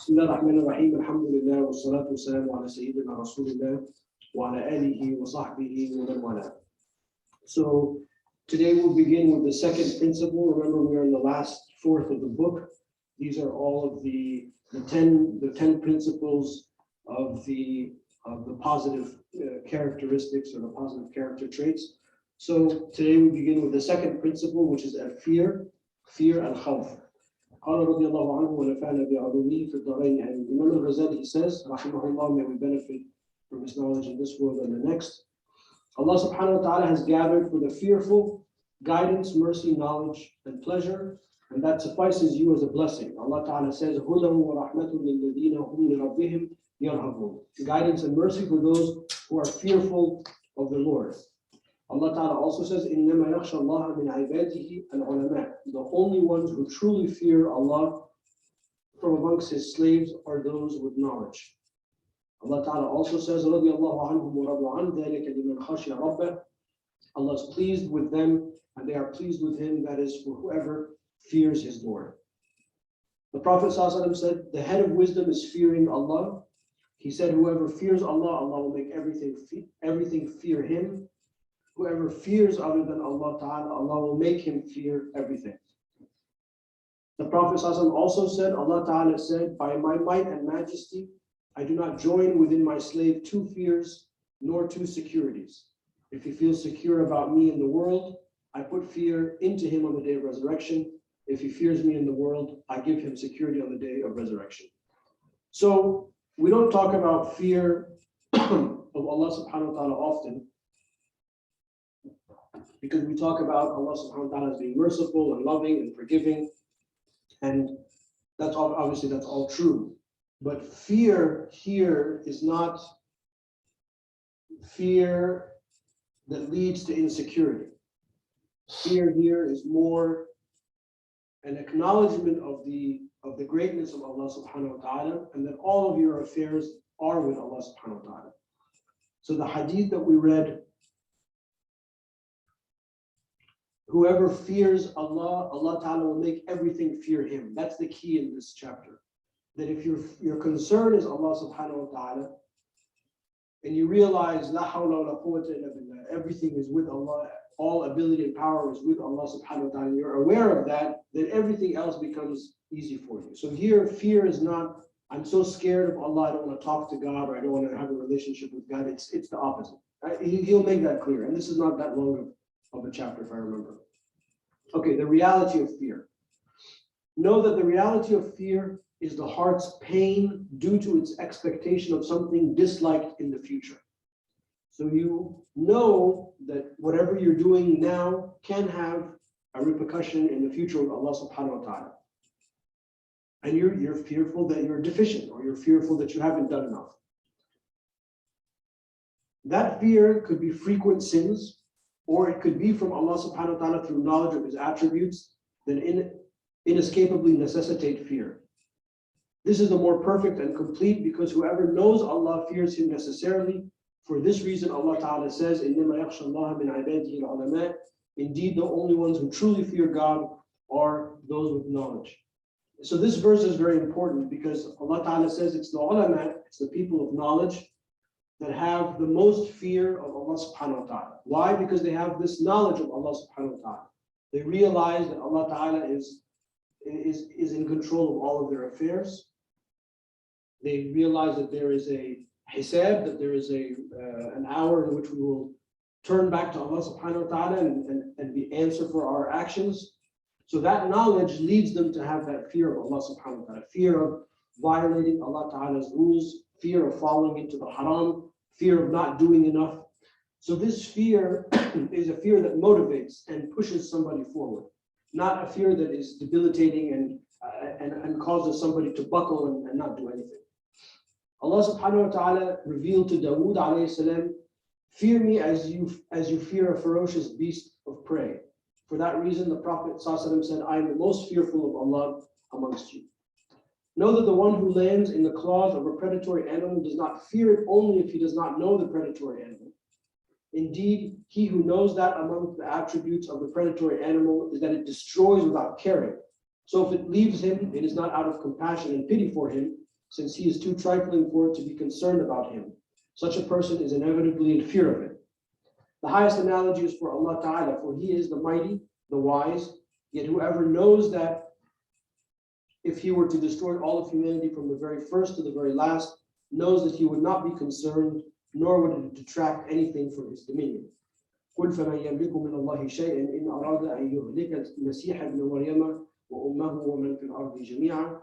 بسم الله الرحمن الرحيم الحمد لله والصلاة والسلام على سيدنا رسول الله وعلى آله وصحبه ومن والاه. So today we'll begin with the second principle. Remember, we are in the last fourth of the book. These are all of the 10 principles of the positive characteristics or the positive character traits. So today we begin with the second principle, which is fear al-khawf. قال رضي الله عنه ونفعنا بعلومه في الدارين. And Imam al-Ghazali says, rahimahullah, may we benefit from his knowledge in this world and the next. Allah subhanahu wa ta'ala has gathered for the fearful guidance, mercy, knowledge, and pleasure, and that suffices you as a blessing. Allah ta'ala says, هُدًى وَرَحْمَةٌ لِلَّذِينَ هُمْ لِرَبِّهِمْ يَرْهَبُونَ. Guidance and mercy for those who are fearful of the Lord. Allah Ta'ala also says, إِنَّمَا يَخْشَى اللَّهَ مِنْ عِبَادِهِ الْعُلَمَاء. The only ones who truly fear Allah from amongst His slaves are those with knowledge. Allah Ta'ala also says, رَضِيَ اللَّهُ عَنْهُمْ وَرَضُوا عَنْ ذَلِكَ لِمَنْ خَشِيَ رَبَّهُ. Allah is pleased with them and they are pleased with Him, that is for whoever fears his Lord. The Prophet ﷺ said, the head of wisdom is fearing Allah. He said, whoever fears Allah, Allah will make everything fear Him. Whoever fears other than Allah Ta'ala, Allah will make him fear everything. The Prophet ﷺ also said, Allah Ta'ala said, by my might and majesty, I do not join within my slave two fears nor two securities. If he feels secure about me in the world, I put fear into him on the day of resurrection. If he fears me in the world, I give him security on the day of resurrection. So we don't talk about fear of Allah subhanahu wa ta'ala often, because we talk about Allah subhanahu wa ta'ala as being merciful and loving and forgiving, and that's all, obviously that's all true. But fear here is not fear that leads to insecurity. Fear here is more an acknowledgement of the greatness of Allah subhanahu wa ta'ala, and that all of your affairs are with Allah subhanahu wa ta'ala. So the hadith that we read, whoever fears Allah, Allah Ta'ala will make everything fear Him. That's the key in this chapter. That if your concern is Allah subhanahu wa ta'ala, and you realize La hawla wa la quwwata illa billah, everything is with Allah, all ability and power is with Allah subhanahu wa ta'ala, and you're aware of that, then everything else becomes easy for you. So here, fear is not, I'm so scared of Allah, I don't want to talk to God, or I don't want to have a relationship with God. It's the opposite. He'll make that clear. And this is not that long of a chapter, if I remember. Okay, the reality of fear. Know that the reality of fear is the heart's pain due to its expectation of something disliked in the future. So you know that whatever you're doing now can have a repercussion in the future with Allah subhanahu wa ta'ala. And you're fearful that you're deficient, or you're fearful that you haven't done enough. That fear could be frequent sins, or it could be from Allah subhanahu wa ta'ala through knowledge of His attributes that inescapably necessitate fear. This is the more perfect and complete, because whoever knows Allah fears Him necessarily. For this reason, Allah Ta'ala says, إِنَّمَا يَخْشَى اللَّهَ مِنْ عِبَادِهِ الْعُلَمَاء. Indeed, the only ones who truly fear God are those with knowledge. So this verse is very important, because Allah Ta'ala says it's the ulama, it's the people of knowledge, that have the most fear of Allah subhanahu wa ta'ala. Why? Because they have this knowledge of Allah subhanahu wa ta'ala. They realize that Allah Ta'ala is in control of all of their affairs. They realize that there is a hisab, that there is an hour in which we will turn back to Allah subhanahu wa ta'ala and be answer for our actions. So that knowledge leads them to have that fear of Allah subhanahu wa ta'ala, fear of violating Allah Ta'ala's rules, fear of falling into the haram, fear of not doing enough. So this fear is a fear that motivates and pushes somebody forward, not a fear that is debilitating and causes somebody to buckle and not do anything. Allah subhanahu wa ta'ala revealed to Dawood alayhi salam, fear me as you fear a ferocious beast of prey. For that reason, the Prophet ﷺ said, I am the most fearful of Allah amongst you. Know that the one who lands in the claws of a predatory animal does not fear it only if he does not know the predatory animal. Indeed, he who knows that among the attributes of the predatory animal is that it destroys without caring. So if it leaves him, it is not out of compassion and pity for him, since he is too trifling for it to be concerned about him. Such a person is inevitably in fear of it. The highest analogy is for Allah Ta'ala, for He is the mighty, the wise, yet whoever knows that if He were to destroy all of humanity from the very first to the very last, knows that He would not be concerned, nor would it detract anything from His dominion. قل فمن يملك من الله شيئا إن أراد أن يهلك المسيح ابن مريم وأمه ومن في الأرض جميعا.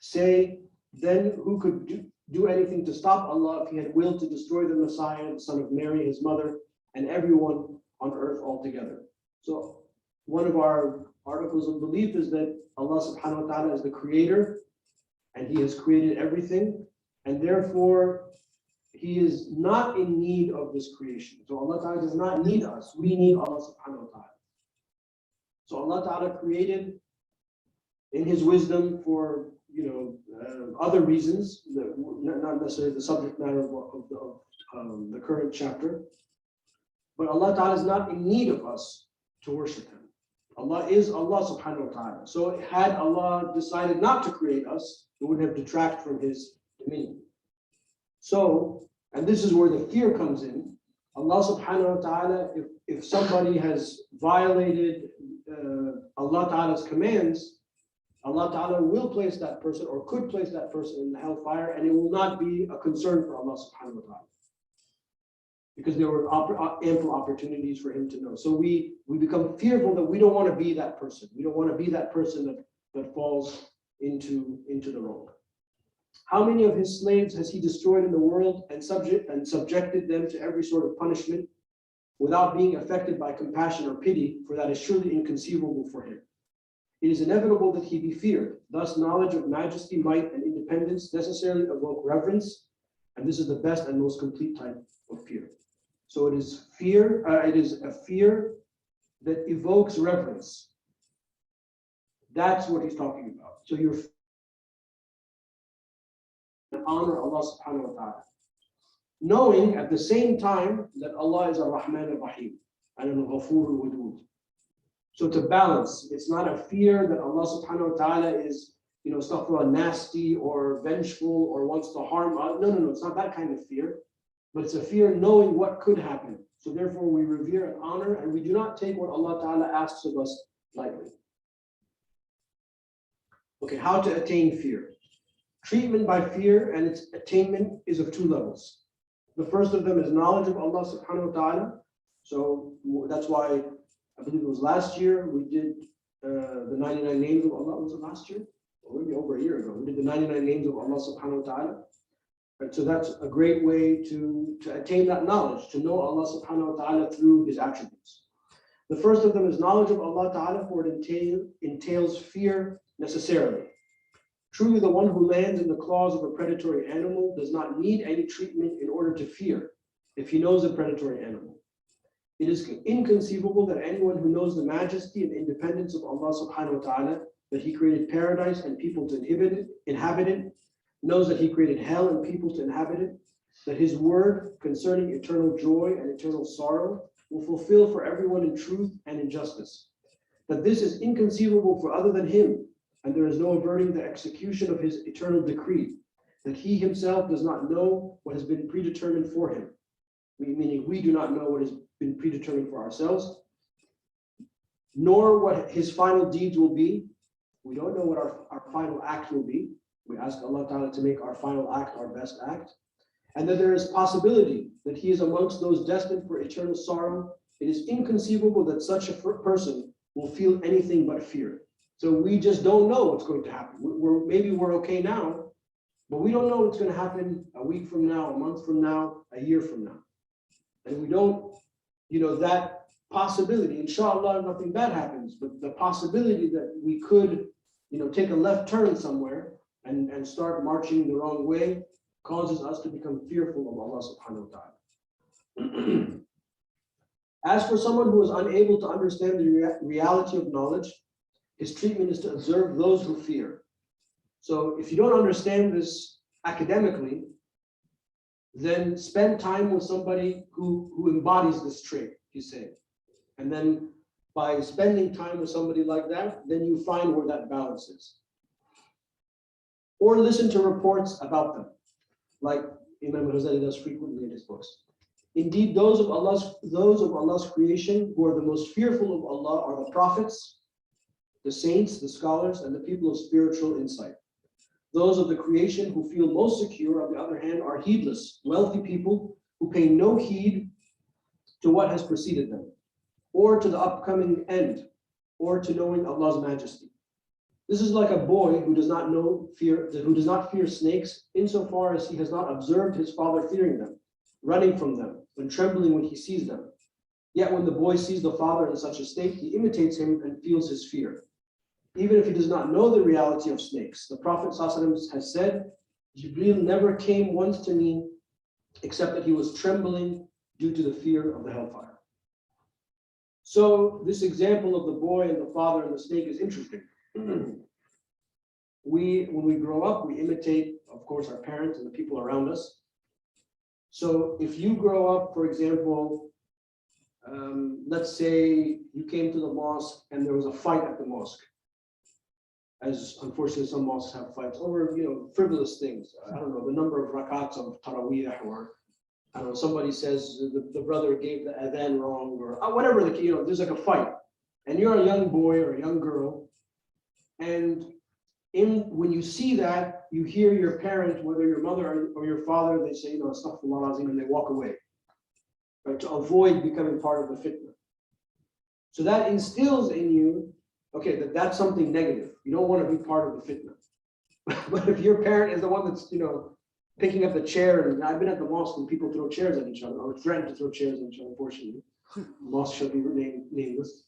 Say, then who could do anything to stop Allah if He had willed to destroy the Messiah, the son of Mary, His mother, and everyone on earth altogether. So one of our articles of belief is that Allah subhanahu wa ta'ala is the creator and He has created everything, and therefore He is not in need of this creation. So Allah Ta'ala does not need us. We need Allah subhanahu wa ta'ala. So Allah Ta'ala created in His wisdom for other reasons, not necessarily the subject matter of the current chapter. But Allah Ta'ala is not in need of us to worship Him. Allah is Allah subhanahu wa ta'ala. So had Allah decided not to create us, it would have detracted from His dominion. So, and this is where the fear comes in. Allah subhanahu wa ta'ala, if somebody has violated Allah Ta'ala's commands, Allah Ta'ala will place that person or could place that person in the hellfire, and it will not be a concern for Allah subhanahu wa ta'ala, because there were ample opportunities for Him to know. So we become fearful that we don't want to be that person. We don't want to be that person that falls into the wrong. How many of His slaves has He destroyed in the world and subjected them to every sort of punishment without being affected by compassion or pity, for that is surely inconceivable for Him. It is inevitable that He be feared. Thus, knowledge of majesty, might, and independence necessarily evoke reverence, and this is the best and most complete type of fear. So it is fear. It is a fear that evokes reverence. That's what he's talking about. So you're honor Allah subhanahu wa ta'ala, knowing at the same time that Allah is ar-Rahman ar-Rahim and al-Ghafur al-Wadud. So to balance, it's not a fear that Allah subhanahu wa ta'ala is, astaghfirullah, nasty or vengeful or wants to harm us. No, it's not that kind of fear, but it's a fear knowing what could happen. So therefore we revere and honor, and we do not take what Allah ta'ala asks of us lightly. Okay, how to attain fear. Treatment by fear and its attainment is of two levels. The first of them is knowledge of Allah subhanahu wa ta'ala. So that's why I believe it was last year we did the 99 names of Allah. Was it last year? Or maybe over a year ago. We did the 99 names of Allah subhanahu wa ta'ala. Right, so that's a great way to attain that knowledge, to know Allah subhanahu wa ta'ala through His attributes. The first of them is knowledge of Allah ta'ala, for it entails fear necessarily. Truly, the one who lands in the claws of a predatory animal does not need any treatment in order to fear, if he knows a predatory animal. It is inconceivable that anyone who knows the majesty and independence of Allah subhanahu wa ta'ala, that He created paradise and people to inhabit it, knows that He created hell and people to inhabit it, that His word concerning eternal joy and eternal sorrow will fulfill for everyone in truth and in justice, that this is inconceivable for other than Him, and there is no averting the execution of His eternal decree, that He Himself does not know what has been predetermined for Him, meaning we do not know what has been predetermined for ourselves, nor what His final deeds will be. We don't know what our final act will be. We ask Allah Ta'ala to make our final act our best act, and that there is possibility that He is amongst those destined for eternal sorrow. It is inconceivable that such a person will feel anything but fear. So we just don't know what's going to happen. Maybe we're okay now, but we don't know what's going to happen a week from now, a month from now, a year from now. And we don't, that possibility, inshallah, nothing bad happens, but the possibility that we could, take a left turn somewhere and start marching the wrong way causes us to become fearful of Allah subhanahu wa ta'ala. As for someone who is unable to understand the reality of knowledge, his treatment is to observe those who fear. So if you don't understand this academically, then spend time with somebody who embodies this trait, you say. And then by spending time with somebody like that, then you find where that balance is. or listen to reports about them, like Imam Ghazali does frequently in his books. Indeed, those of Allah's creation who are the most fearful of Allah are the prophets, the saints, the scholars, and the people of spiritual insight. Those of the creation who feel most secure, on the other hand, are heedless, wealthy people who pay no heed to what has preceded them, or to the upcoming end, or to knowing Allah's majesty. This is like a boy who does not fear snakes, insofar as he has not observed his father fearing them, running from them, and trembling when he sees them. Yet when the boy sees the father in such a state, he imitates him and feels his fear, even if he does not know the reality of snakes. The Prophet ﷺ has said, Jibreel never came once to me except that he was trembling due to the fear of the hellfire. So this example of the boy and the father and the snake is interesting. When we grow up, we imitate, of course, our parents and the people around us. So if you grow up, for example, let's say you came to the mosque and there was a fight at the mosque, as unfortunately some mosques have fights over, frivolous things. I don't know, the number of rakats of tarawih, or I don't know, somebody says the brother gave the adhan wrong, or whatever, there's like a fight. And you're a young boy or a young girl, and when you see that, you hear your parent, whether your mother or your father, they say, astaghfirullah azim, and they walk away, right, to avoid becoming part of the fitna. So that instills in you, okay, that's something negative. You don't want to be part of the fitna. But if your parent is the one that's, picking up the chair, and I've been at the mosque when people throw chairs at each other, or threaten to throw chairs at each other, unfortunately. The mosque shall be nameless.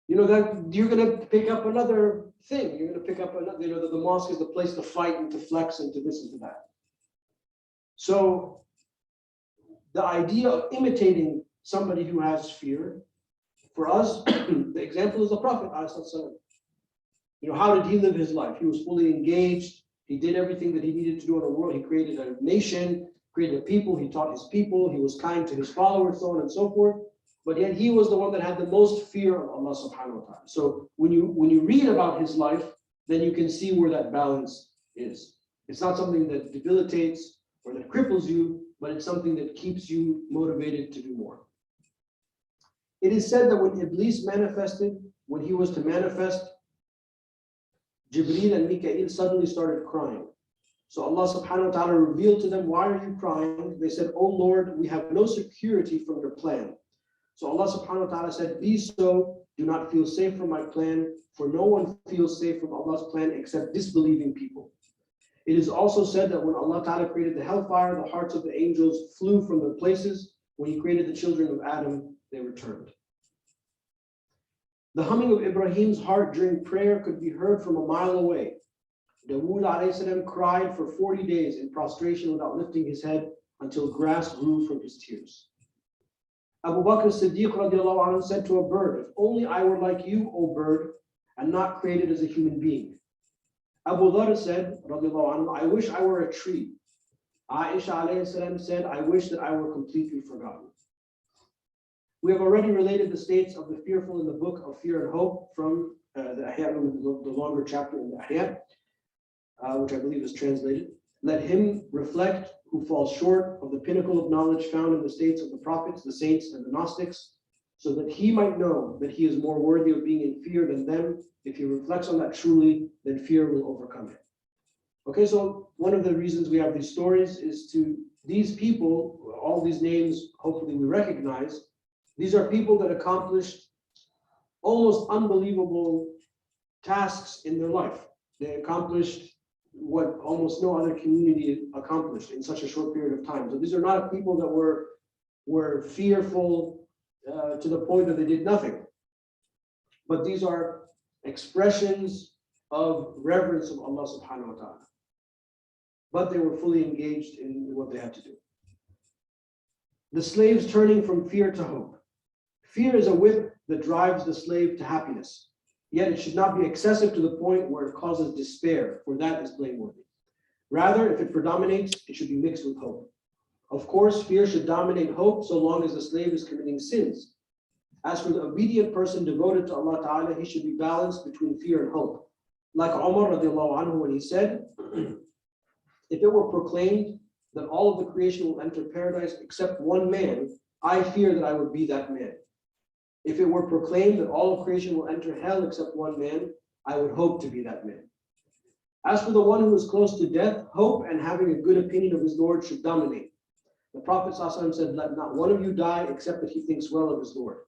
That you're going to pick up another thing. You're going to pick up another, that the mosque is the place to fight and to flex and to this and to that. So the idea of imitating somebody who has fear, for us, the example is the Prophet. How did he live his life? He was fully engaged. He did everything that he needed to do in the world. He created a nation, created a people. He taught his people. He was kind to his followers, so on and so forth. But yet he was the one that had the most fear of Allah subhanahu wa ta'ala. So when you read about his life, then you can see where that balance is. It's not something that debilitates or that cripples you, but it's something that keeps you motivated to do more. It is said that when Iblis manifested, when he was to manifest, Jibreel and Mikael suddenly started crying. So Allah subhanahu wa ta'ala revealed to them, why are you crying? They said, oh Lord, we have no security from your plan. So Allah subhanahu wa ta'ala said, be so, do not feel safe from my plan, for no one feels safe from Allah's plan except disbelieving people. It is also said that when Allah ta'ala created the hellfire, the hearts of the angels flew from their places. When he created the children of Adam, they returned. The humming of Ibrahim's heart during prayer could be heard from a mile away. Dawood alayhi salam cried for 40 days in prostration without lifting his head until grass grew from his tears. Abu Bakr Siddiq radiallahu anhu said to a bird, if only I were like you, O bird, and not created as a human being. Abu Dhar said, radiallahu anhu, I wish I were a tree. Aisha alayhi salam said, I wish that I were completely forgotten. We have already related the states of the fearful in the book of Fear and Hope from the longer chapter in the Ahya, which I believe is translated. Let him reflect who falls short of the pinnacle of knowledge found in the states of the prophets, the saints, and the Gnostics, so that he might know that he is more worthy of being in fear than them. If he reflects on that truly, then fear will overcome him. Okay, so one of the reasons we have these stories is to these people, all these names, hopefully we recognize, these are people that accomplished almost unbelievable tasks in their life. They accomplished what almost no other community accomplished in such a short period of time. So these are not people that were fearful to the point that they did nothing. But these are expressions of reverence of Allah subhanahu wa ta'ala. But they were fully engaged in what they had to do. The slaves turning from fear to hope. Fear is a whip that drives the slave to happiness. Yet it should not be excessive to the point where it causes despair, for that is blameworthy. Rather, if it predominates, it should be mixed with hope. Of course, fear should dominate hope so long as the slave is committing sins. As for the obedient person devoted to Allah Ta'ala, he should be balanced between fear and hope. Like Umar radiallahu anhu when he said, If it were proclaimed that all of the creation will enter paradise except one man, I fear that I would be that man. If it were proclaimed that all of creation will enter hell except one man, I would hope to be that man. As for the one who is close to death, hope and having a good opinion of his Lord should dominate. The Prophet ﷺ said, let not one of you die except that he thinks well of his Lord.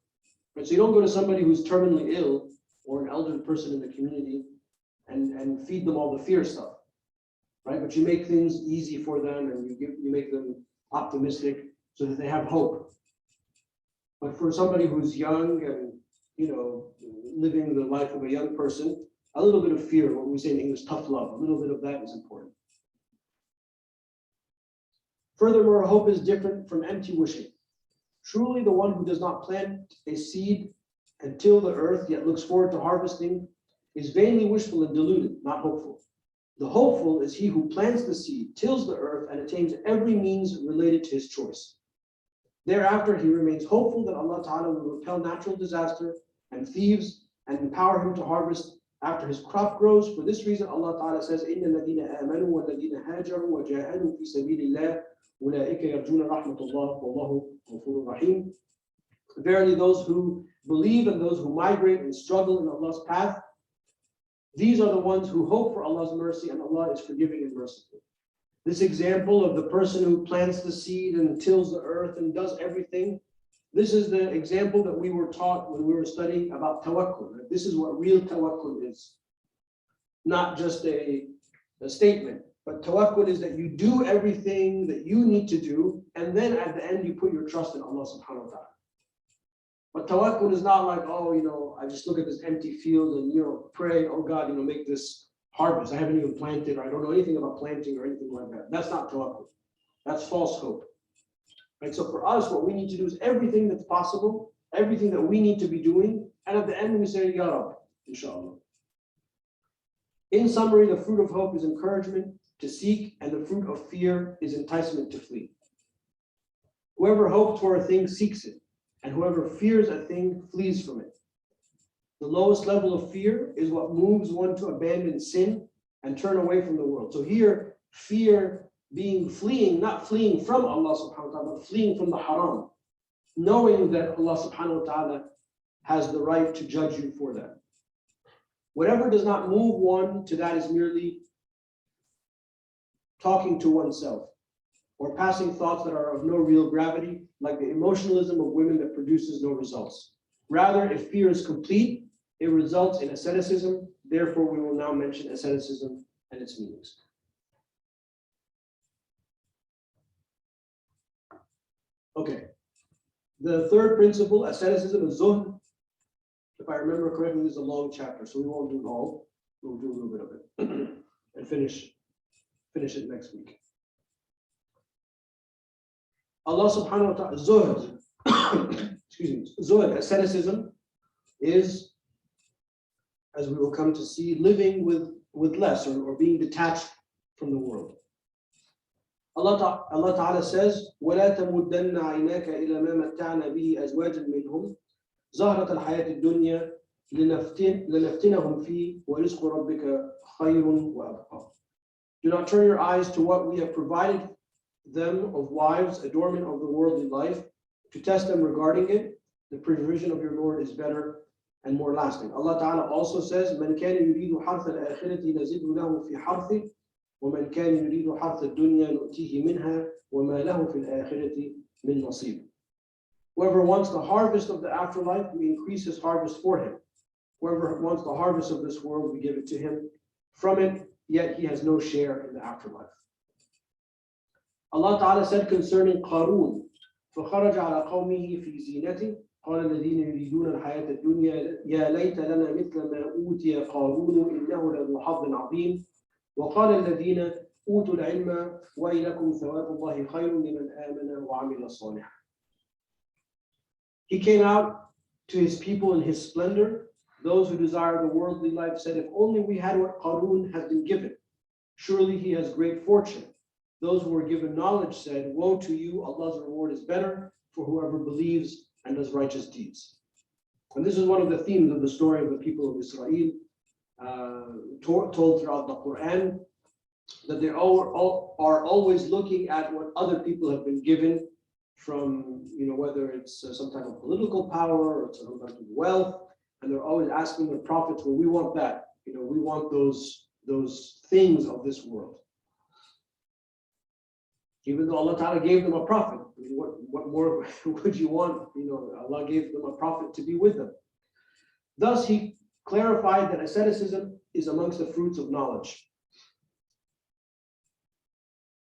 Right? So you don't go to somebody who's terminally ill or an elderly person in the community and feed them all the fear stuff. Right? But you make things easy for them and you make them optimistic so that they have hope. But for somebody who's young and living the life of a young person, a little bit of fear, what we say in English, tough love, a little bit of that is important. Furthermore, hope is different from empty wishing. Truly, the one who does not plant a seed and till the earth, yet looks forward to harvesting, is vainly wishful and deluded, not hopeful. The hopeful is he who plants the seed, tills the earth, and attains every means related to his choice. Thereafter, he remains hopeful that Allah Ta'ala will repel natural disaster and thieves and empower him to harvest after his crop grows. For this reason, Allah Ta'ala says, إِنَّ الَّذِينَ آمَنُوا وَالَّذِينَ هَاجَرُوا وَجَاهَدُوا فِي سَبِيلِ اللَّهِ أُولَٰئِكَ يَرْجُونَ رَحْمَةَ اللَّهِ وَاللَّهُ غَفُورٌ رَحِيمٌ. Verily, those who believe and those who migrate and struggle in Allah's path, these are the ones who hope for Allah's mercy, and Allah is forgiving and merciful. This example of the person who plants the seed and tills the earth and does everything, this is the example that we were taught when we were studying about tawakkul. This is what real tawakkul is. Not just a statement, but tawakkul is that you do everything that you need to do, and then at the end you put your trust in Allah subhanahu wa ta'ala. But tawakkul is not like, I just look at this empty field and, pray, oh God, make this harvest. I haven't even planted, or I don't know anything about planting or anything like that. That's not tawakkul. That's false hope. Right? So for us, what we need to do is everything that's possible, everything that we need to be doing, and at the end we say, Ya Rab, inshallah. In summary, the fruit of hope is encouragement to seek, and the fruit of fear is enticement to flee. Whoever hopes for a thing seeks it, and whoever fears a thing flees from it. The lowest level of fear is what moves one to abandon sin and turn away from the world. So here, fear being fleeing, not fleeing from Allah subhanahu wa ta'ala, but fleeing from the haram, knowing that Allah subhanahu wa ta'ala has the right to judge you for that. Whatever does not move one to that is merely talking to oneself or passing thoughts that are of no real gravity, like the emotionalism of women that produces no results. Rather, if fear is complete, it results in asceticism. Therefore, we will now mention asceticism and its meanings. Okay. The third principle, asceticism, is zuhd. If I remember correctly, this is a long chapter, so we won't do it all. We'll do a little bit of it and finish it next week. Allah subhanahu wa ta'ala, zuhd, zuhd, asceticism, is, as we will come to see, living with less or being detached from the world. Allah Ta'ala says, وَلَا تَمُدَّنَّ عَيْنَاكَ إِلَى مَا مَتَّعْنَا بِهِ أَزْوَاجًا مِّنْهُمْ زَهْرَةَ الْحَيَاةِ الدُّنْيَا لَنَفْتِنَهُمْ فِيهِ وَرِزْقُ رَبِّكَ خَيْرٌ وَأَبْقَى. Do not turn your eyes to what we have provided them of wives, adornment of the worldly life, to test them regarding it. The provision of your Lord is better and more lasting. Allah Ta'ala also says, مَنْ كَانَ يُرِيدُ حَرْثَ الْآخِرَةِ نَزِدْ لَهُ فِي حَرْثِهِ وَمَنْ كَانَ يُرِيدُ حَرْثَ الدُّنْيَا نُؤْتِيهِ مِنْهَا وَمَا لَهُ فِي الْآخِرَةِ مِنْ نَصِيبٍ. Whoever wants the harvest of the afterlife, we increase his harvest for him. Whoever wants the harvest of this world, we give it to him from it, yet he has no share in the afterlife. Allah Ta'ala said concerning Qarun, فَخَرَجَ عَلَى قَوْمِهِ فِي زِينَتِهِ قال الذين يريدون الحياة الدنيا يا ليت لنا مثل ما أوتي قارون إنه لذو حظ عظيم وقال الذين أوتوا العلم ويلكم ثواب الله خير لمن آمن وعمل صالحا. He came out to his people in his splendor. Those who desire the worldly life said, if only we had what Qarun has been given. Surely he has great fortune. Those who were given knowledge said, woe to you, Allah's reward is better for whoever believes and does righteous deeds. And this is one of the themes of the story of the people of Israel, told throughout the Quran. that they are always looking at what other people have been given from, whether it's some type of political power or some type of wealth, and they're always asking the prophets, well, we want that, we want those things of this world. Even though Allah Ta'ala gave them a prophet, what more would you want? Allah gave them a prophet to be with them. Thus, he clarified that asceticism is amongst the fruits of knowledge.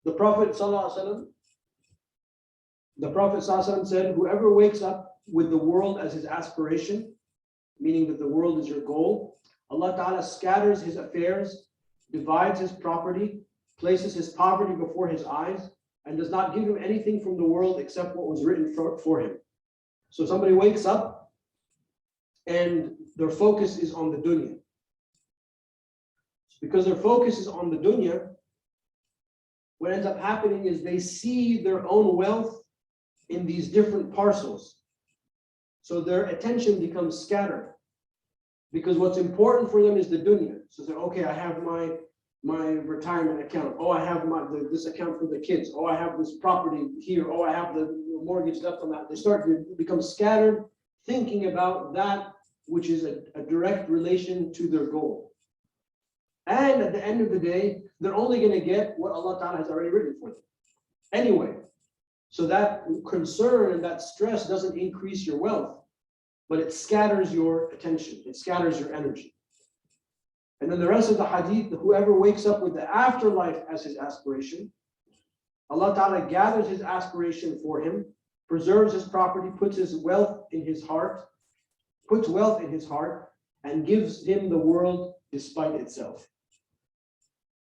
The Prophet ﷺ said, whoever wakes up with the world as his aspiration, meaning that the world is your goal, Allah Ta'ala scatters his affairs, divides his property, places his poverty before his eyes, and does not give him anything from the world except what was written for him. So somebody wakes up and their focus is on the dunya. Because their focus is on the dunya, what ends up happening is they see their own wealth in these different parcels. So their attention becomes scattered. Because what's important for them is the dunya. So they're, okay, I have my retirement account. Oh, I have this account for the kids. Oh, I have this property here. Oh, I have the mortgage left on that. They start to become scattered, thinking about that which is a direct relation to their goal. And at the end of the day, they're only going to get what Allah Ta'ala has already written for them. Anyway, so that concern and that stress doesn't increase your wealth, but it scatters your attention. It scatters your energy. And then the rest of the hadith, whoever wakes up with the afterlife as his aspiration, Allah Ta'ala gathers his aspiration for him, preserves his property, puts wealth in his heart, and gives him the world despite itself.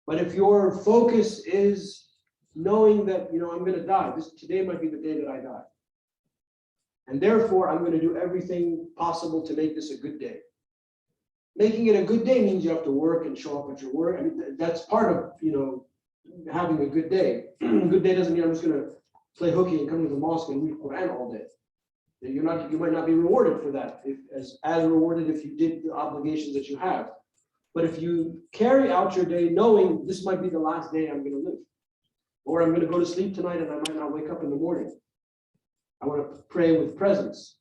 But if your focus is knowing that, I'm going to die, today might be the day that I die, and therefore I'm going to do everything possible to make this a good day. Making it a good day means you have to work and show up at your work. I mean, that's part of, having a good day. A good day doesn't mean I'm just going to play hooky and come to the mosque and read Quran all day. You might not be rewarded for that, as rewarded if you did the obligations that you have. But if you carry out your day knowing this might be the last day I'm going to live, or I'm going to go to sleep tonight and I might not wake up in the morning, I want to pray with presence,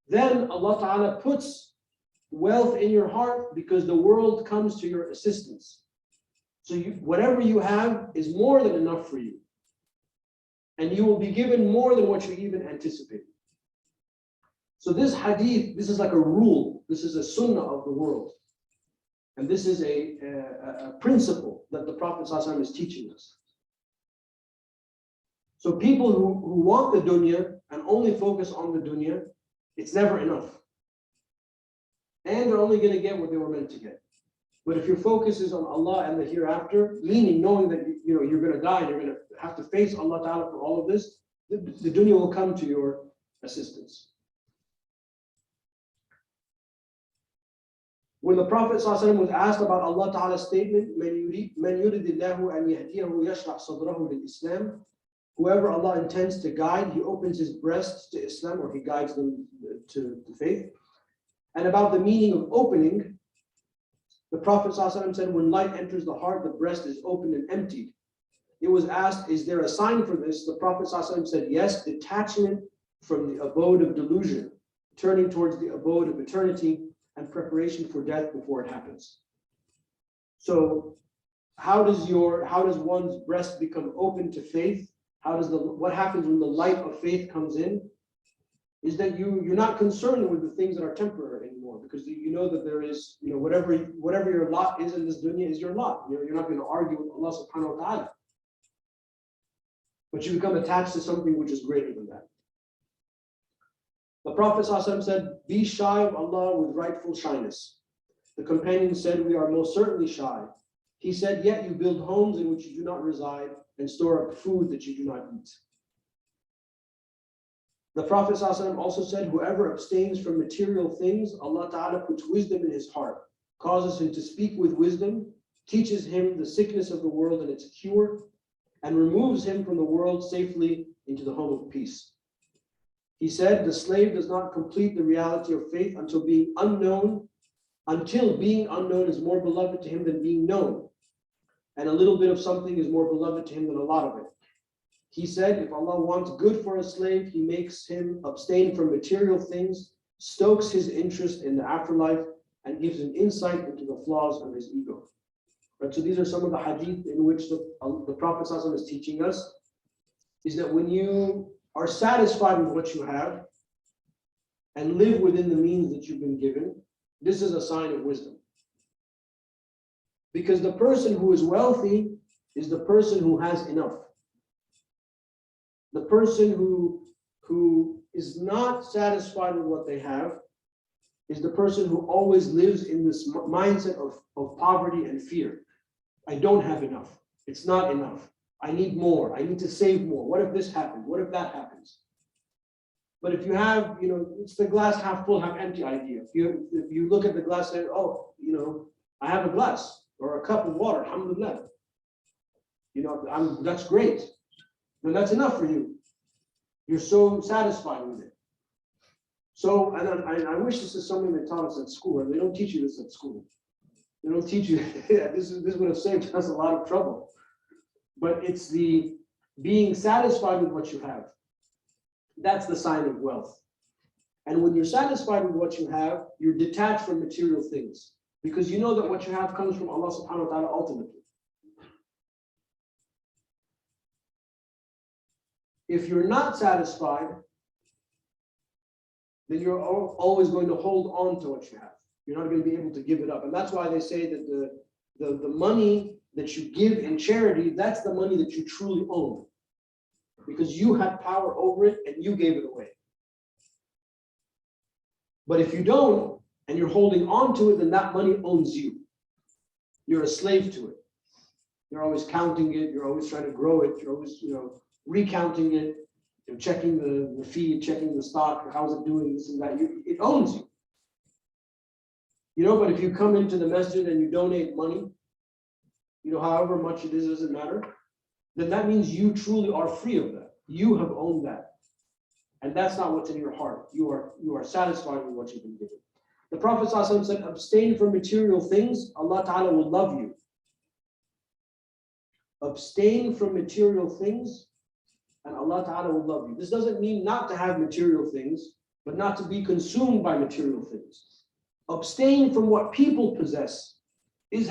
then Allah Ta'ala puts wealth in your heart because the world comes to your assistance. So whatever you have is more than enough for you. And you will be given more than what you even anticipated. So this hadith, this is like a rule. This is a sunnah of the world. And this is a principle that the Prophet ﷺ is teaching us. So people who want the dunya and only focus on the dunya, it's never enough. And they're only going to get what they were meant to get. But if your focus is on Allah and the hereafter, meaning knowing that you're going to die and you're going to have to face Allah Ta'ala for all of this, the dunya will come to your assistance. When the Prophet ﷺ was asked about Allah Ta'ala's statement, مَنْ يُرِدِ اللَّهُ أَنْ يَهْدِيَهُ يَشْرَحْ صَدْرَهُ لِلْإِسْلَامِ, whoever Allah intends to guide, he opens his breast to Islam, or he guides them to faith. And about the meaning of opening, the Prophet ﷺ said, when light enters the heart, the breast is opened and emptied. It was asked, is there a sign for this? The Prophet ﷺ said, yes, detachment from the abode of delusion, turning towards the abode of eternity, and preparation for death before it happens. So how does one's breast become open to faith? What happens when the light of faith comes in? Is that you're not concerned with the things that are temporary anymore, because you know that there is, whatever your lot is in this dunya is your lot. You're not going to argue with Allah subhanahu wa ta'ala. But you become attached to something which is greater than that. The Prophet ﷺ said, be shy of Allah with rightful shyness. The companion said, we are most certainly shy. He said, yet you build homes in which you do not reside and store up food that you do not eat. The Prophet ﷺ also said, whoever abstains from material things, Allah Ta'ala puts wisdom in his heart, causes him to speak with wisdom, teaches him the sickness of the world and its cure, and removes him from the world safely into the home of peace. He said, the slave does not complete the reality of faith until being unknown is more beloved to him than being known. and a little bit of something is more beloved to him than a lot of it. He said, if Allah wants good for a slave, he makes him abstain from material things, stokes his interest in the afterlife, and gives him insight into the flaws of his ego. Right, so these are some of the hadith in which the Prophet ﷺ is teaching us, is that when you are satisfied with what you have and live within the means that you've been given, this is a sign of wisdom. Because the person who is wealthy is the person who has enough. The person who is not satisfied with what they have is the person who always lives in this mindset of poverty and fear. I don't have enough. It's not enough. I need more. I need to save more. What if this happens? What if that happens? But if you have, it's the glass half full, half empty idea. If you look at the glass and say, oh, I have a glass or a cup of water, alhamdulillah. That's great. Then that's enough for you. You're so satisfied with it. So, and I wish this is something they taught us at school, and they don't teach you this at school. They don't teach you, this would have saved us a lot of trouble. But it's the being satisfied with what you have. That's the sign of wealth. And when you're satisfied with what you have, you're detached from material things, because you know that what you have comes from Allah subhanahu wa ta'ala ultimately. If you're not satisfied, then you're always going to hold on to what you have. You're not going to be able to give it up. And that's why they say that the money that you give in charity, that's the money that you truly own. Because you had power over it and you gave it away. But if you don't, and you're holding on to it, then that money owns you. You're a slave to it. You're always counting it. You're always trying to grow it. You're always, recounting it. You're checking the feed, checking the stock, how's it doing, this and that. It owns you. But if you come into the masjid and you donate money, however much it is, doesn't matter, then that means you truly are free of that. You have owned that. And that's not what's in your heart. You are satisfied with what you've been given. The Prophet ﷺ said, abstain from material things, Allah Ta'ala will love you. Abstain from material things, and Allah Ta'ala will love you. This doesn't mean not to have material things, but not to be consumed by material things. Abstain from what people possess. If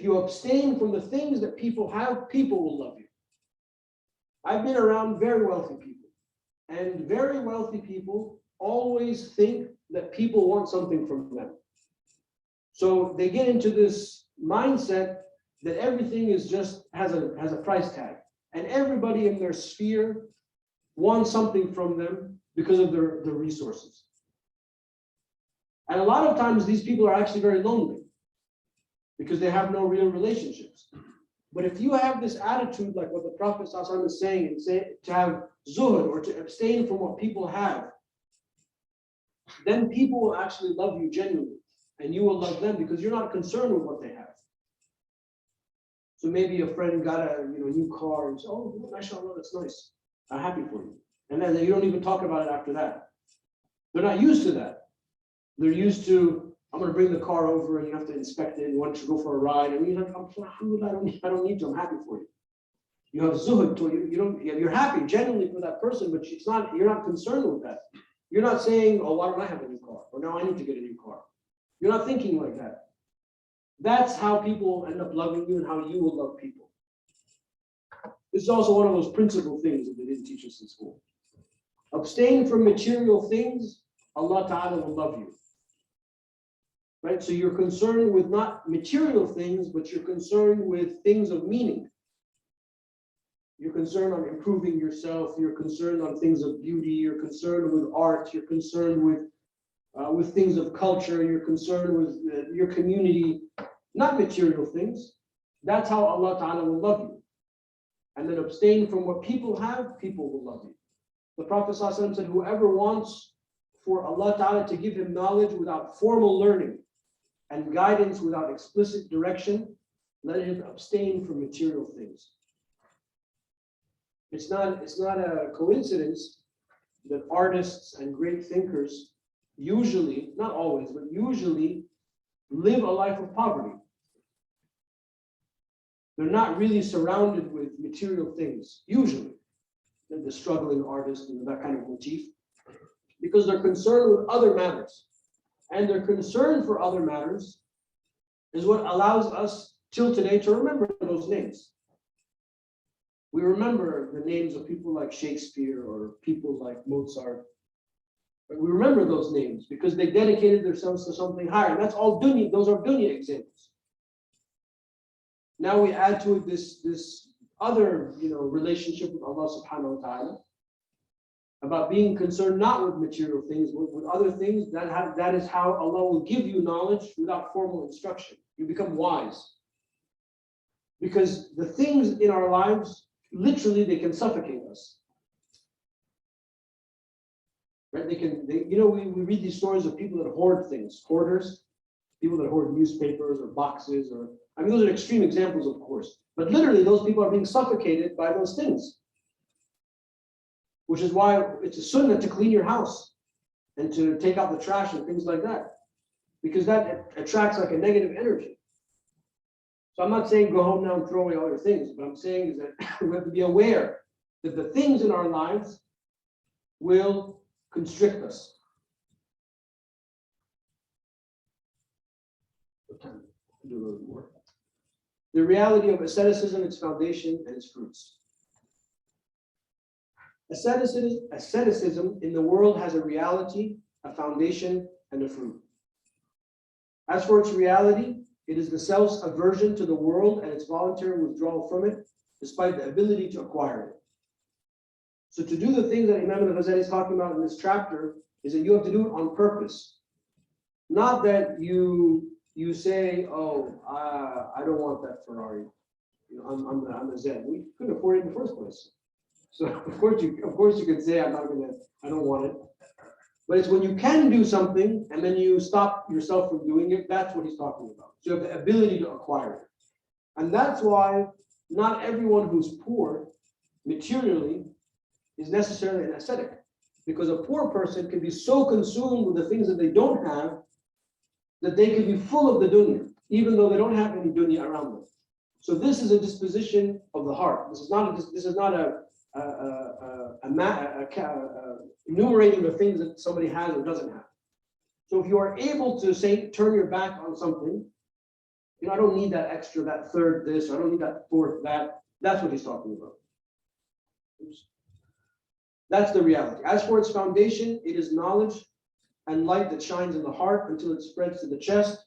you abstain from the things that people have, people will love you. I've been around very wealthy people, and very wealthy people always think that people want something from them. So they get into this mindset that everything is just has a price tag, and everybody in their sphere wants something from them because of their resources. And a lot of times these people are actually very lonely because they have no real relationships. But if you have this attitude, like what the Prophet ﷺ is saying, and say to have zuhud, or to abstain from what people have, then people will actually love you genuinely, and you will love them because you're not concerned with what they have. So maybe a friend got a new car and says, oh, mashallah, that's nice. I'm happy for you. And then you don't even talk about it after that. They're not used to that. They're used to, I'm going to bring the car over and you have to inspect it and want to go for a ride. And you're like, alhamdulillah, I don't need to, I'm happy for you. You have zuhud to you. You're happy genuinely for that person, but you're not concerned with that. You're not saying, oh, why don't I have a new car? Or now I need to get a new car. You're not thinking like that. That's how people end up loving you and how you will love people. This is also one of those principal things that they didn't teach us in school. Abstain from material things, Allah Ta'ala will love you. Right? So you're concerned with not material things, but you're concerned with things of meaning. You're concerned on improving yourself. You're concerned on things of beauty. You're concerned with art. You're concerned with things of culture. You're concerned with your community, not material things. That's how Allah Ta'ala will love you. And then abstain from what people have, people will love you. The Prophet ﷺ said, whoever wants for Allah Ta'ala to give him knowledge without formal learning and guidance without explicit direction, let him abstain from material things. It's not a coincidence that artists and great thinkers usually, not always, but usually live a life of poverty. They're not really surrounded with material things, usually. The struggling artist and that kind of motif, because they're concerned with other matters. And their concern for other matters is what allows us till today to remember those names. We remember the names of people like Shakespeare or people like Mozart. But we remember those names because they dedicated themselves to something higher. And that's all dunya, those are dunya examples. Now we add to it this other relationship with Allah subhanahu wa ta'ala, about being concerned not with material things, but with other things. That is how Allah will give you knowledge without formal instruction. You become wise. Because the things in our lives, literally, they can suffocate us. Right? We read these stories of people that hoard things, hoarders, people that hoard newspapers or boxes, those are extreme examples, of course. But literally, those people are being suffocated by those things. Which is why it's a sunnah to clean your house and to take out the trash and things like that. Because that attracts like a negative energy. So I'm not saying go home now and throw away all your things. What I'm saying is that we have to be aware that the things in our lives will constrict us. Do a little more. The reality of asceticism, its foundation, and its fruits. Asceticism in the world has a reality, a foundation, and a fruit. As for its reality, it is the self's aversion to the world and its voluntary withdrawal from it, despite the ability to acquire it. So to do the things that Imam al-Ghazali is talking about in this chapter is that you have to do it on purpose. Not that you say, oh, I don't want that Ferrari. I'm a Zen. We couldn't afford it in the first place. So of course you could say I don't want it. But it's when you can do something and then you stop yourself from doing it, that's what he's talking about. So you have the ability to acquire it. And that's why not everyone who's poor materially is necessarily an ascetic. Because a poor person can be so consumed with the things that they don't have that they can be full of the dunya, even though they don't have any dunya around them. So this is a disposition of the heart. This is not enumerating the things that somebody has or doesn't have. So if you are able to say, turn your back on something, I don't need that extra, that third this, or I don't need that fourth that. That's what he's talking about. That's the reality. As for its foundation, it is knowledge and light that shines in the heart until it spreads to the chest.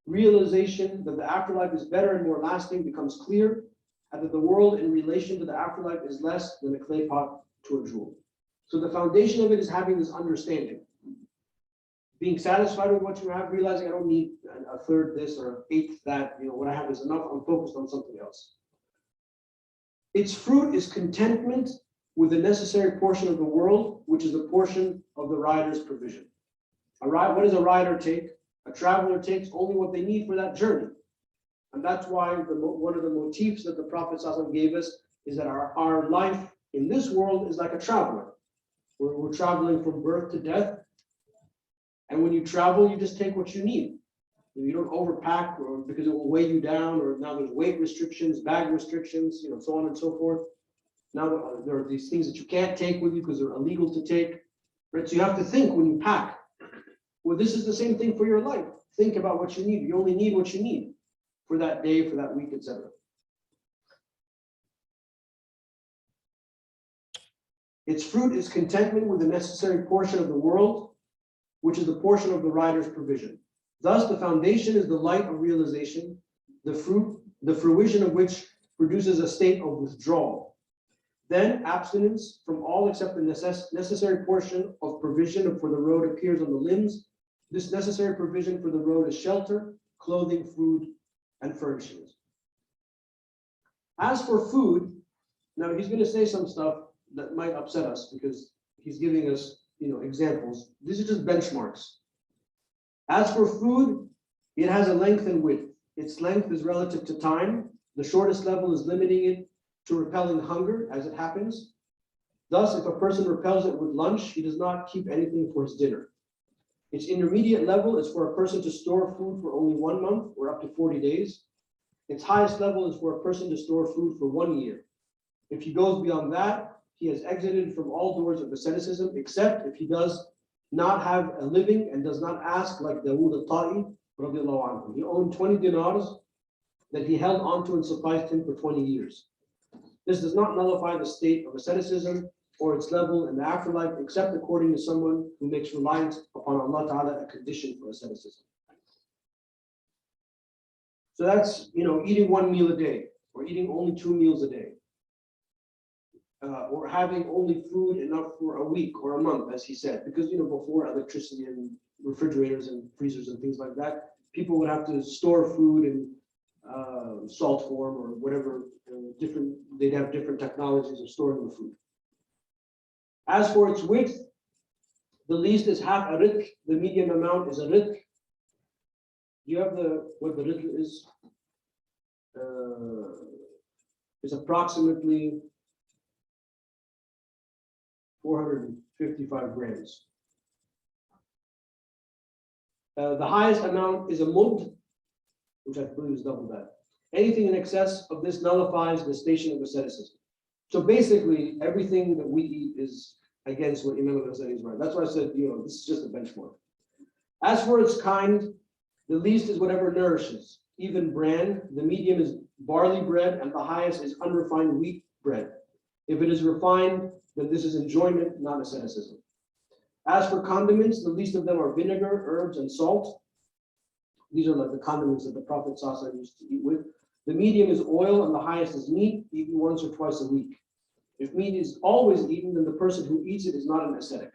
Realization that the afterlife is better and more lasting becomes clear, and that the world in relation to the afterlife is less than a clay pot to a jewel. So the foundation of it is having this understanding. Being satisfied with what you have, realizing I don't need a third this or an eighth that, what I have is enough, I'm focused on something else. Its fruit is contentment with the necessary portion of the world, which is the portion of the rider's provision. What does a rider take? A traveler takes only what they need for that journey. And that's why one of the motifs that the Prophet ﷺ gave us is that our life in this world is like a traveler. We're traveling from birth to death. And when you travel, you just take what you need. You don't overpack or because it will weigh you down, or now there's weight restrictions, bag restrictions, so on and so forth. Now there are these things that you can't take with you because they're illegal to take. Right? So you have to think when you pack. Well, this is the same thing for your life. Think about what you need. You only need what you need for that day, for that week, etc. Its fruit is contentment with the necessary portion of the world, which is the portion of the rider's provision. Thus, the foundation is the light of realization, the fruition of which produces a state of withdrawal. Then, abstinence from all except the necessary portion of provision for the road appears on the limbs. This necessary provision for the road is shelter, clothing, food, and furnishings. As for food, now he's going to say some stuff that might upset us because he's giving us, examples. These are just benchmarks. As for food, it has a length and width. Its length is relative to time. The shortest level is limiting it to repelling hunger as it happens. Thus, if a person repels it with lunch, he does not keep anything for his dinner. Its intermediate level is for a person to store food for only 1 month or up to 40 days. Its highest level is for a person to store food for 1 year. If he goes beyond that, he has exited from all doors of asceticism, except if he does not have a living and does not ask like Dawood al-Ta'i, radiallahu anhu. He owned 20 dinars that he held onto and sufficed him for 20 years. This does not nullify the state of asceticism or its level in the afterlife, except according to someone who makes reliance upon Allah Ta'ala a condition for asceticism. So that's, eating 1 meal a day, or eating only 2 meals a day, or having only food enough for a week or a month, as he said, because, before electricity and refrigerators and freezers and things like that, people would have to store food in salt form or whatever, they'd have different technologies of storing the food. As for its width, the least is half a ritl, the medium amount is a ritl. Do you have what the ritl is? It's approximately 455 grams. The highest amount is a mud, which I believe is double that. Anything in excess of this nullifies the station of asceticism. So basically, everything that we eat is against what Imam al-Ghazali is right. That's why I said, this is just a benchmark. As for its kind, the least is whatever nourishes, even bran. The medium is barley bread, and the highest is unrefined wheat bread. If it is refined, then this is enjoyment, not asceticism. As for condiments, the least of them are vinegar, herbs, and salt. These are like the condiments that the Prophet ﷺ used to eat with. The medium is oil, and the highest is meat, eaten once or twice a week. If meat is always eaten, then the person who eats it is not an ascetic.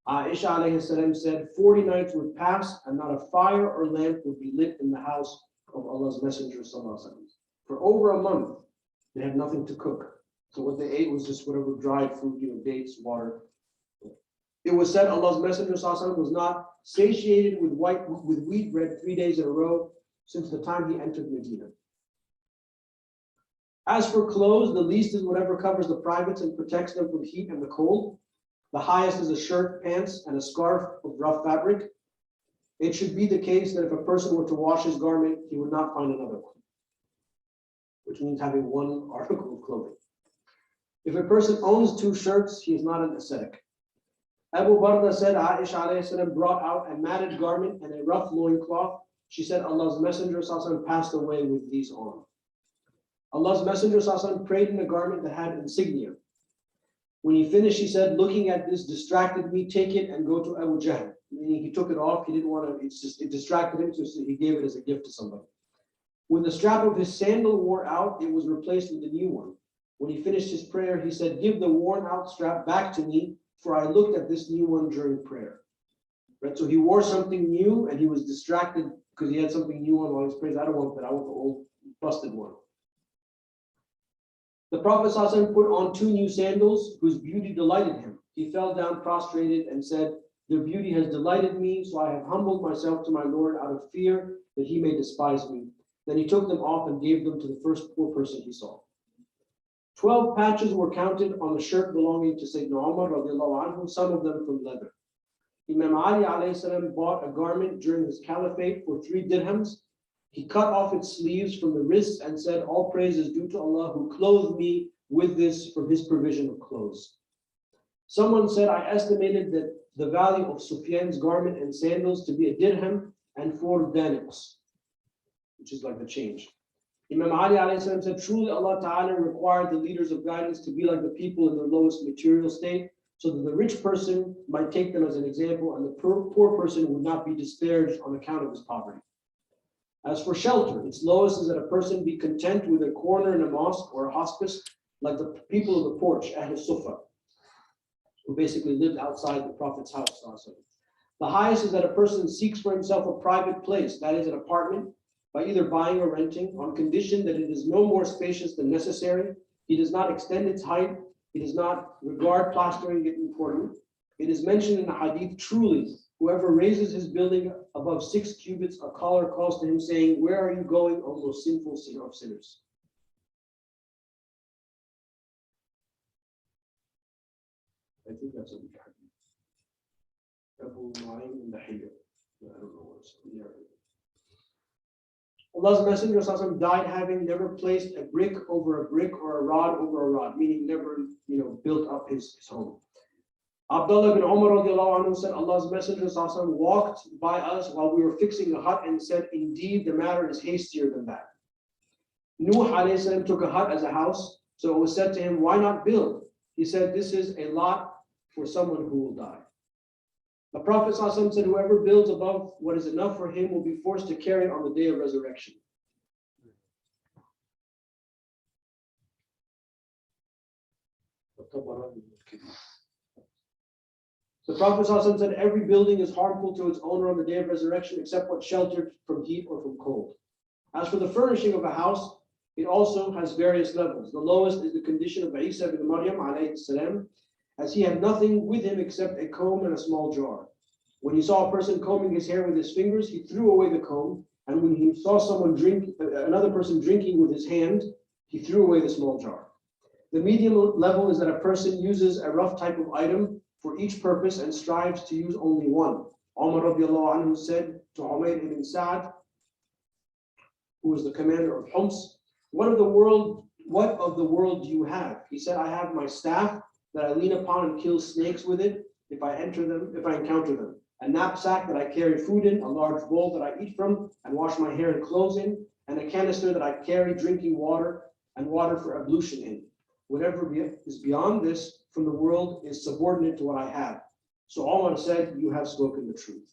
Aisha alayhi salam said, 40 nights would pass, and not a fire or lamp would be lit in the house of Allah's Messenger sallallahu alaihi wasallam. For over a month, they had nothing to cook. So what they ate was just whatever dried food, dates, water. It was said Allah's Messenger sallallahu alaihi wasallam was not satiated with wheat bread 3 days in a row since the time he entered Medina. As for clothes, the least is whatever covers the privates and protects them from heat and the cold. The highest is a shirt, pants, and a scarf of rough fabric. It should be the case that if a person were to wash his garment, he would not find another one, which means having one article of clothing. If a person owns 2 shirts, he is not an ascetic. Abu Barda said, Aisha alayhi salam brought out a matted garment and a rough loincloth. She said, Allah's Messenger sallallahu passed away with these on. Allah's Messenger sallallahu prayed in a garment that had insignia. When he finished, he said, looking at this distracted me, take it and go to Abu Jahl. Meaning he took it off, he didn't want to, it distracted him, so he gave it as a gift to somebody. When the strap of his sandal wore out, it was replaced with a new one. When he finished his prayer, he said, give the worn out strap back to me, for I looked at this new one during prayer. Right? So he wore something new and he was distracted because he had something new on while he was praying. I don't want that, I want the old busted one. The Prophet ﷺ put on 2 new sandals whose beauty delighted him. He fell down prostrated and said, their beauty has delighted me, so I have humbled myself to my Lord out of fear that he may despise me. Then he took them off and gave them to the first poor person he saw. 12 patches were counted on the shirt belonging to Sayyidina Umar radiallahu anhu, some of them from leather. Imam Ali alayhi salam bought a garment during his caliphate for 3 dirhams. He cut off its sleeves from the wrists and said, all praise is due to Allah who clothed me with this from his provision of clothes. Someone said, I estimated that the value of Sufyan's garment and sandals to be a dirham and 4 daniqs, which is like the change. Imam Ali alayhi salam said, truly Allah Ta'ala required the leaders of guidance to be like the people in their lowest material state, so that the rich person might take them as an example and the poor person would not be disparaged on account of his poverty. As for shelter, its lowest is that a person be content with a corner in a mosque or a hospice, like the people of the porch, Ahl Sufa, who basically lived outside the Prophet's house. The highest is that a person seeks for himself a private place, that is an apartment, by either buying or renting, on condition that it is no more spacious than necessary. He does not extend its height. He does not regard plastering it important. It is mentioned in the hadith, truly, whoever raises his building above 6 cubits, a caller calls to him saying, where are you going, O most sinful sinner of sinners? I think that's what we got. Abu Nu'aym in the Hilya. I don't know what's in there. Allah's Messenger ﷺ died having never placed a brick over a brick or a rod over a rod, meaning never, built up his home. Abdullah bin Umar radiallahu anhu said, Allah's Messenger ﷺ walked by us while we were fixing a hut and said, indeed, the matter is hastier than that. Nuh alayhi salam took a hut as a house, so it was said to him, why not build? He said, this is a lot for someone who will die. The Prophet ﷺ said, whoever builds above what is enough for him will be forced to carry it on the day of resurrection. The Prophet ﷺ said, every building is harmful to its owner on the day of resurrection except what sheltered from heat or from cold. As for the furnishing of a house, it also has various levels. The lowest is the condition of Isa ibn Maryam alayhi salam, as he had nothing with him except a comb and a small jar. When he saw a person combing his hair with his fingers, he threw away the comb, and when he saw another person drinking with his hand, he threw away the small jar. The medium level is that a person uses a rough type of item for each purpose and strives to use only one. Umar radiallahu anhu said to Umayr ibn Sa'd, who was the commander of Homs, what of the world do you have? He said, I have my staff that I lean upon and kill snakes with it if I encounter them. A knapsack that I carry food in, a large bowl that I eat from and wash my hair and clothes in, and a canister that I carry drinking water and water for ablution in. Whatever is beyond this from the world is subordinate to what I have. So Umar said, you have spoken the truth.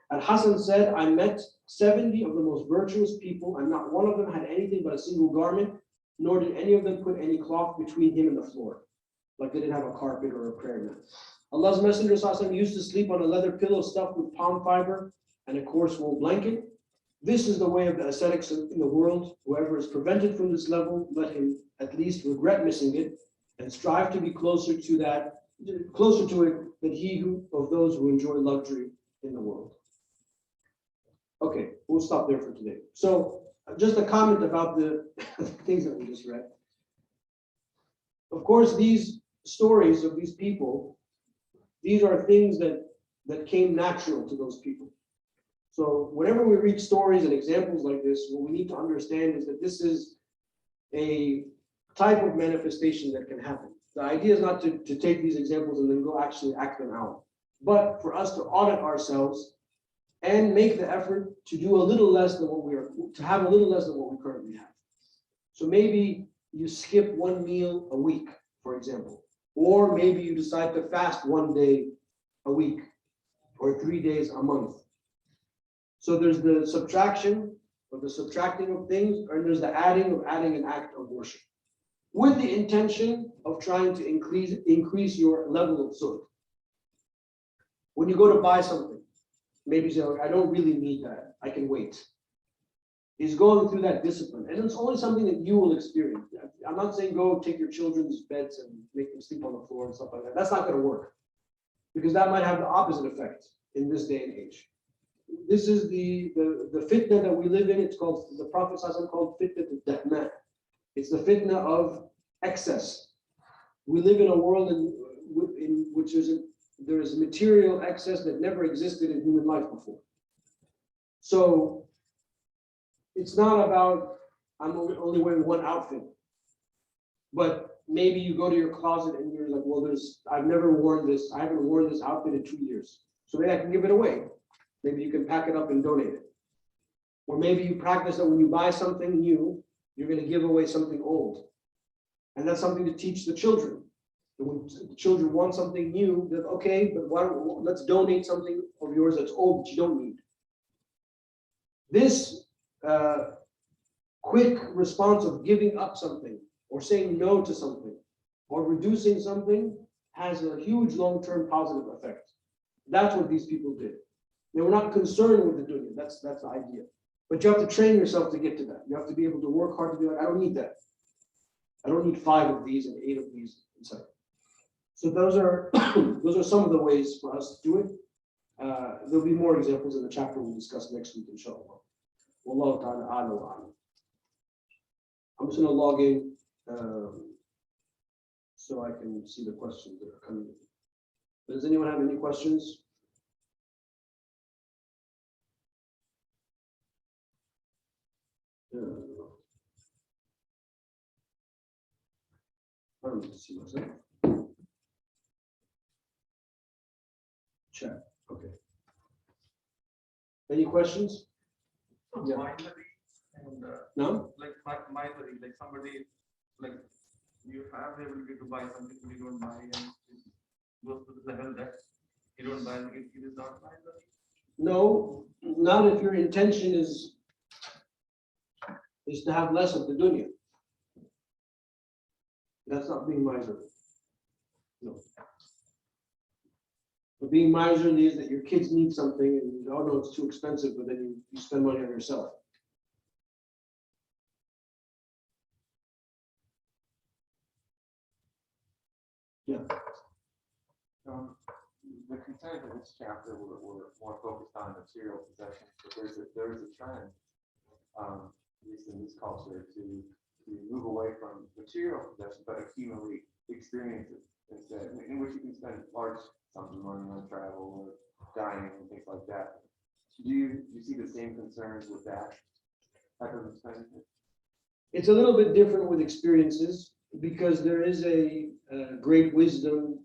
And Hassan said, I met 70 of the most virtuous people, and not one of them had anything but a single garment, nor did any of them put any cloth between him and the floor. Like they didn't have a carpet or a prayer mat. Allah's Messenger ﷺ used to sleep on a leather pillow stuffed with palm fiber and a coarse wool blanket. This is the way of the ascetics in the world. Whoever is prevented from this level, let him at least regret missing it and strive to be closer to it than of those who enjoy luxury in the world. Okay, we'll stop there for today. So just a comment about the things that we just read. Of course, these stories of these people, these are things that came natural to those people. So whenever we read stories and examples like this, what we need to understand is that this is a type of manifestation that can happen. The idea is not to take these examples and then go actually act them out, but for us to audit ourselves and make the effort to do a little less than to have a little less than what we currently have. So maybe you skip one meal a week, for example, or maybe you decide to fast one day a week or 3 days a month. So there's the subtraction or the subtracting of things, and there's the adding an act of worship, with the intention of trying to increase your level of zuhd. When you go to buy something, maybe you say, I don't really need that, I can wait. He's going through that discipline, and it's only something that you will experience. I'm not saying go take your children's beds and make them sleep on the floor and stuff like that. That's not going to work, because that might have the opposite effect in this day and age. This is the fitna that we live in. It's called, the Prophet ﷺ called fitna al-dahma. It's the fitna of excess. We live in a world in which there is material excess that never existed in human life before. So it's not about, I'm only wearing one outfit, but maybe you go to your closet and you're like, well, I've never worn this. I haven't worn this outfit in 2 years. So maybe I can give it away. Maybe you can pack it up and donate it. Or maybe you practice that when you buy something new, you're going to give away something old. And that's something to teach the children. When the children want something new, they're okay, but let's donate something of yours that's old that you don't need. This quick response of giving up something or saying no to something or reducing something has a huge long-term positive effect. That's what these people did. They were not concerned with the dunya. That's the idea. But you have to train yourself to get to that. You have to be able to work hard to be like, I don't need that. I don't need 5 of these and 8 of these inside. So those are some of the ways for us to do it. There'll be more examples in the chapter we'll discuss next week, inshallah. Wallahu ta'ala a'lam wa a'lam. I'm just going to log in so I can see the questions that are coming in. Does anyone have any questions? I don't need to see myself. Chat. Okay. Any questions? Yeah. Misery and No? like misery, like somebody, like you have the ability to buy something but you don't buy, and it goes to the level that you don't buy, it is not misery. No, not if your intention is to have less of the dunya. That's not being miserly. No. But being miserly is that your kids need something and you know it's too expensive, but then you spend money on yourself. Yeah. The content of this chapter we're more focused on material possessions, but there is a trend, at least in this culture, to move away from material possessions, but accumulate experiences instead, in which you can spend large sums of money on travel or dining and things like that. Do you see the same concerns with that type of expenditure? It's a little bit different with experiences because there is a great wisdom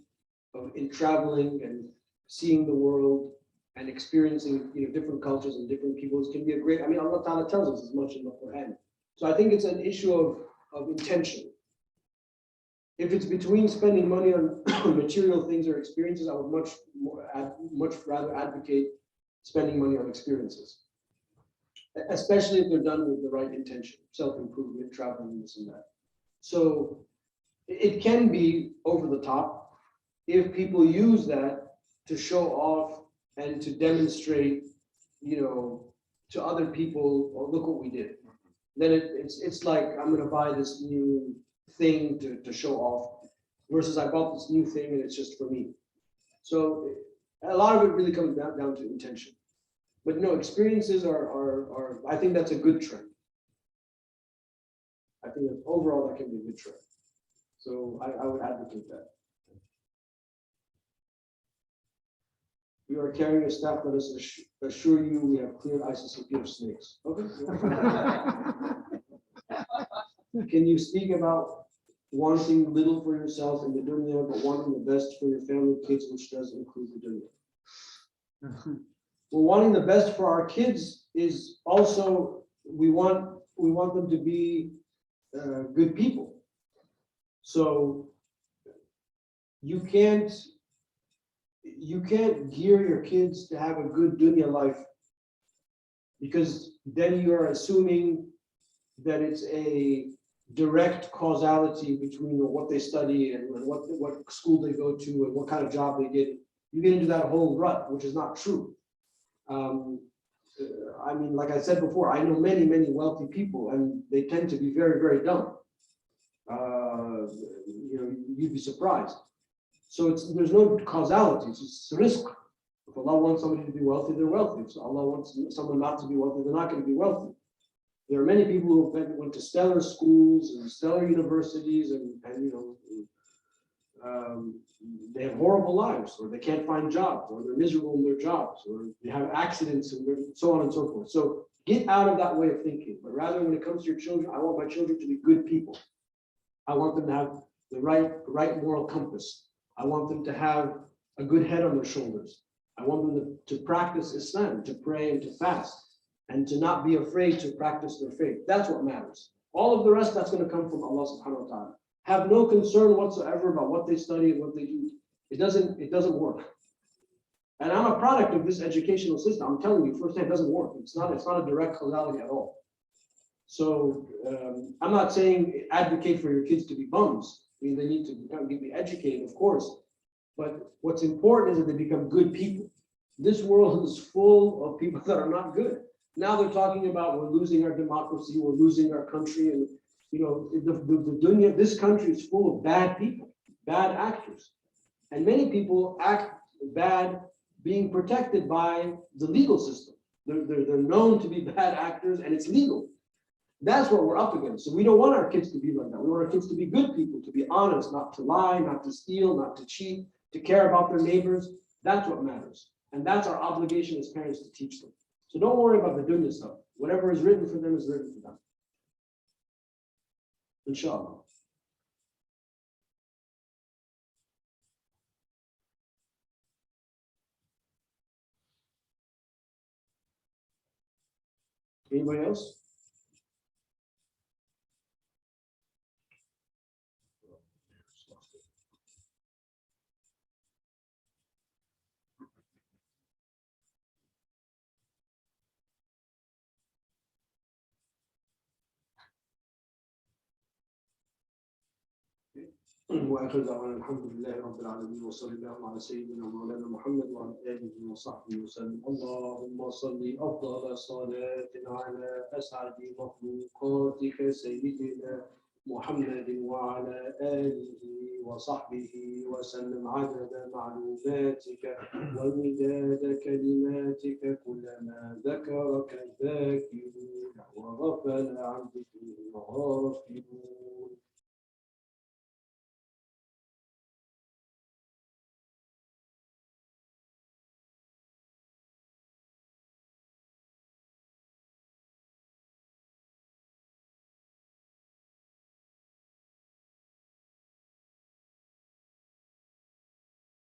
in traveling and seeing the world and experiencing different cultures and different peoples can be a great. I mean, Allah Ta'ala tells us as much in the Quran. So I think it's an issue of intention. If it's between spending money on material things or experiences, I would much rather advocate spending money on experiences, especially if they're done with the right intention, self-improvement, traveling, this and that. So it can be over the top if people use that to show off and to demonstrate, to other people, oh, look what we did. Then it's like, I'm going to buy this new thing to show off versus I bought this new thing and it's just for me. So a lot of it really comes down to intention. But no, experiences are I think that's a good trend. I think that overall that can be a good trend. So I would advocate that. You are carrying a staff, let us assure you we have cleared ICCP of snakes. Okay. Can you speak about wanting little for yourself in the dunya, but wanting the best for your family, kids, which does include the dunya? Well, wanting the best for our kids is also we want them to be good people. So you can't gear your kids to have a good dunya life because then you are assuming that it's a direct causality between what they study and what school they go to and what kind of job they get. You get into that whole rut, which is not true. I mean, like I said before, I know many wealthy people, and they tend to be very, very dumb. You'd be surprised. So there's no causality. It's a risk. If Allah wants somebody to be wealthy, they're wealthy. If Allah wants someone not to be wealthy, they're not going to be wealthy. There are many people who went to stellar schools and stellar universities, and they have horrible lives, or they can't find jobs, or they're miserable in their jobs, or they have accidents, and so on and so forth. So get out of that way of thinking. But rather, when it comes to your children, I want my children to be good people. I want them to have the right moral compass. I want them to have a good head on their shoulders. I want them to practice Islam, to pray and to fast, and to not be afraid to practice their faith. That's what matters. All of the rest, that's going to come from Allah subhanahu wa ta'ala. Have no concern whatsoever about what they study and what they do. It doesn't work. And I'm a product of this educational system. I'm telling you firsthand, it doesn't work. It's not a direct causality at all. So I'm not saying advocate for your kids to be bums. I mean, they need to be educated, of course. But what's important is that they become good people. This world is full of people that are not good. Now they're talking about we're losing our democracy, we're losing our country, and the dunya, this country is full of bad people, bad actors. And many people act bad being protected by the legal system. They're known to be bad actors and it's legal. That's what we're up against. So we don't want our kids to be like that. We want our kids to be good people, to be honest, not to lie, not to steal, not to cheat, to care about their neighbors. That's what matters. And that's our obligation as parents to teach them. So don't worry about the dunya stuff. Whatever is written for them is written for them. إن شاء الله. Anybody else? وآخر دعوانا الحمد لله رب العالمين وصلى الله على سيدنا مولانا محمد وعلى آله وصحبه وسلم. اللهم صل أفضل صلاة على أسعد مخلوقاتك سيدنا محمد وعلى آله وصحبه وسلم عدد معلوماتك ومداد كلماتك كلما ذكرك الذاكرون وغفل عن ذكره الغافلون.